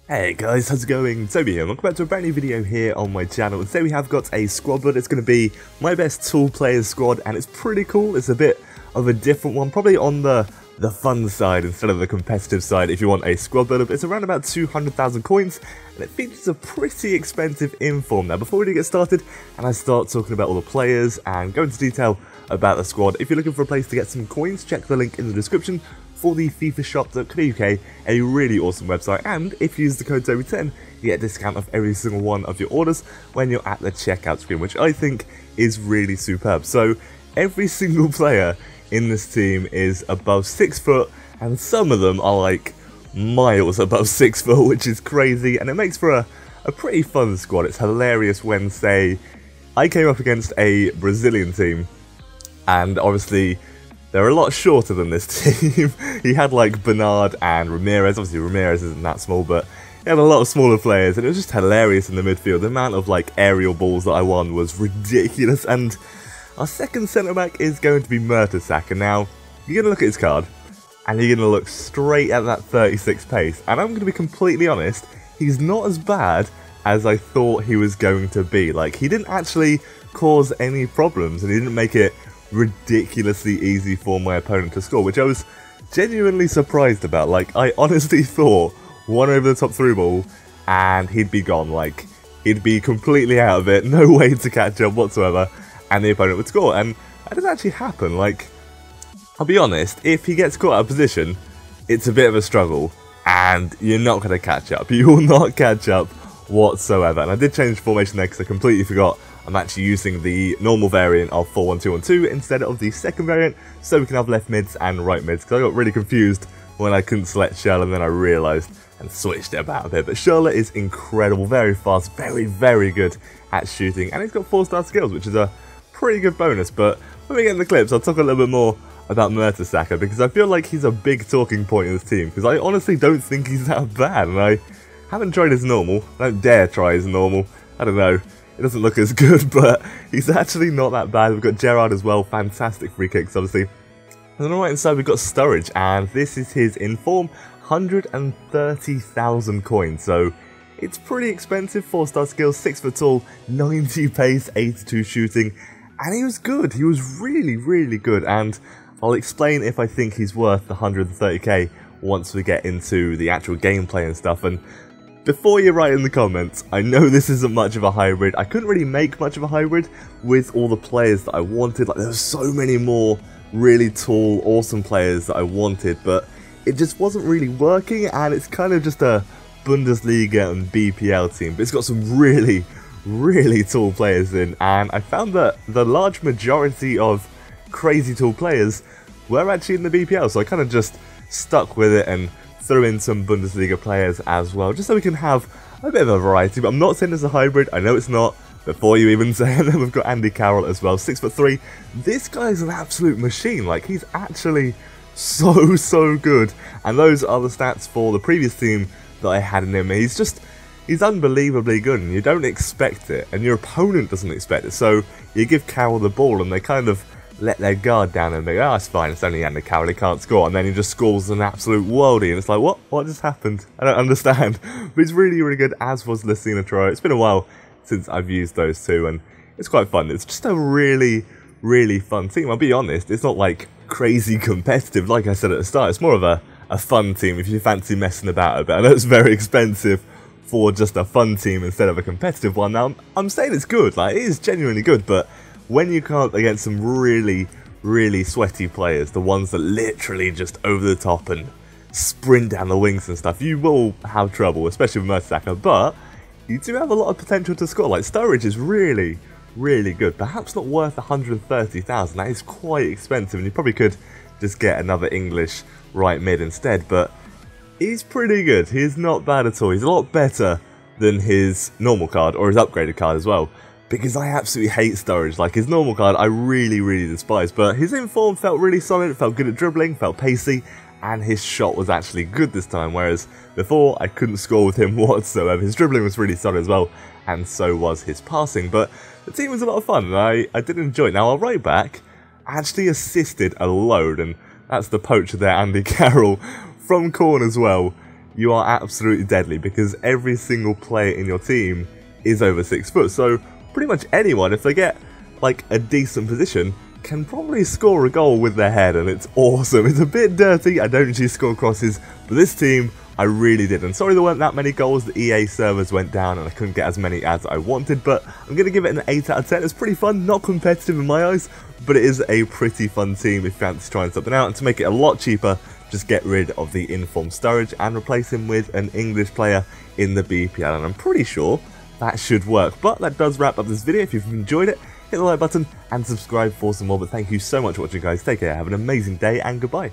Hey guys, how's it going? Toby here, welcome back to a brand new video here on my channel. Today we have got a squad build. It's going to be my best tool players squad, and it's pretty cool. It's a bit of a different one, probably on the fun side instead of the competitive side if you want a squad builder. But it's around about 200,000 coins, and it features a pretty expensive inform. Now before we do get started, and I start talking about all the players and go into detail about the squad, if you're looking for a place to get some coins, check the link in the description for the fifashop.co.uk, a really awesome website, and if you use the code Toby10, you get a discount off every single one of your orders when you're at the checkout screen, which I think is really superb. So every single player in this team is above 6 foot, and some of them are like miles above 6 foot, which is crazy, and it makes for a pretty fun squad. It's hilarious when, say, I came up against a Brazilian team, and obviously they're a lot shorter than this team. He had like Bernard and Ramirez. Obviously Ramirez isn't that small, but he had a lot of smaller players, and it was just hilarious in the midfield. The amount of like aerial balls that I won was ridiculous. And our second centre back is going to be Mertesacker. Now you're gonna look at his card, and you're gonna look straight at that 36 pace. And I'm gonna be completely honest, he's not as bad as I thought he was going to be. Like, he didn't actually cause any problems, and he didn't make it ridiculously easy for my opponent to score, which I was genuinely surprised about. Like, I honestly thought one over the top through ball and he'd be gone. Like, he'd be completely out of it, no way to catch up whatsoever, and the opponent would score. And that didn't actually happen. Like, I'll be honest, if he gets caught out of position, it's a bit of a struggle, and you're not going to catch up. You will not catch up whatsoever. And I did change formation there because I completely forgot I'm actually using the normal variant of 4-1-2-1-2 instead of the second variant, so we can have left mids and right mids, because I got really confused when I couldn't select Shell, and then I realised and switched it about a bit. But Charlotte is incredible, very fast, very good at shooting, and he's got 4-star skills, which is a pretty good bonus. But when we get in the clips, I'll talk a little bit more about Mertesacker, because I feel like he's a big talking point in this team, because I honestly don't think he's that bad, and I haven't tried his normal. I don't dare try his normal. I don't know. It doesn't look as good, but he's actually not that bad. We've got Gerrard as well, fantastic free kicks, obviously. And on the right hand side, we've got Sturridge, and this is his inform, 130,000 coins. So it's pretty expensive. 4-star skills, 6 foot tall, 90 pace, 82 shooting, and he was good. He was really good, and I'll explain if I think he's worth the 130k once we get into the actual gameplay and stuff. And before you write in the comments, I know this isn't much of a hybrid. I couldn't really make much of a hybrid with all the players that I wanted. Like, there were so many more really tall, awesome players that I wanted, but it just wasn't really working, and it's kind of just a Bundesliga and BPL team. But it's got some really tall players in, and I found that the large majority of crazy tall players were actually in the BPL, so I kind of just stuck with it and throw in some Bundesliga players as well, just so we can have a bit of a variety. But I'm not saying it's a hybrid, I know it's not, before you even say it. We've got Andy Carroll as well, 6'3". This guy's an absolute machine. Like, he's actually so good, and those are the stats for the previous team that I had in him. He's unbelievably good, and you don't expect it, and your opponent doesn't expect it, so you give Carroll the ball and they kind of let their guard down and they go, oh, it's fine, it's only Andy Carroll, he can't score, and then he just scores an absolute worldie, and it's like, what just happened? I don't understand. But it's really good, as was Lucina Trio. It's been a while since I've used those two, and it's quite fun. It's just a really fun team. I'll be honest, it's not like crazy competitive, like I said at the start. It's more of a fun team if you fancy messing about a bit. I know it's very expensive for just a fun team instead of a competitive one. Now, I'm saying it's good, like, it is genuinely good, but when you come up against some really sweaty players, the ones that literally just over the top and sprint down the wings and stuff, you will have trouble, especially with Mertesacker. But you do have a lot of potential to score. Like, Sturridge is really good. Perhaps not worth 130,000. That is quite expensive, and you probably could just get another English right mid instead. But he's pretty good. He's not bad at all. He's a lot better than his normal card, or his upgraded card as well, because I absolutely hate Sturridge. Like, his normal card I really despise, but his inform felt really solid. It felt good at dribbling, felt pacey, and his shot was actually good this time, whereas before I couldn't score with him whatsoever. His dribbling was really solid as well, and so was his passing. But the team was a lot of fun, and I did enjoy it. Now, our right back actually assisted a load, and that's the poacher there, Andy Carroll, from corner as well. you are absolutely deadly because every single player in your team is over 6 foot. So pretty much anyone, if they get like a decent position, can probably score a goal with their head, and it's awesome. It's a bit dirty, I don't usually score crosses, but this team I really did. And sorry there weren't that many goals, the EA servers went down and I couldn't get as many as I wanted, but I'm going to give it an 8 out of 10. It's pretty fun, not competitive in my eyes, but it is a pretty fun team if you fancy trying something out. And to make it a lot cheaper, just get rid of the informed Sturridge and replace him with an English player in the BPL, and I'm pretty sure that should work. But that does wrap up this video. If you've enjoyed it, hit the like button and subscribe for some more. But thank you so much for watching, guys. Take care, have an amazing day, and goodbye.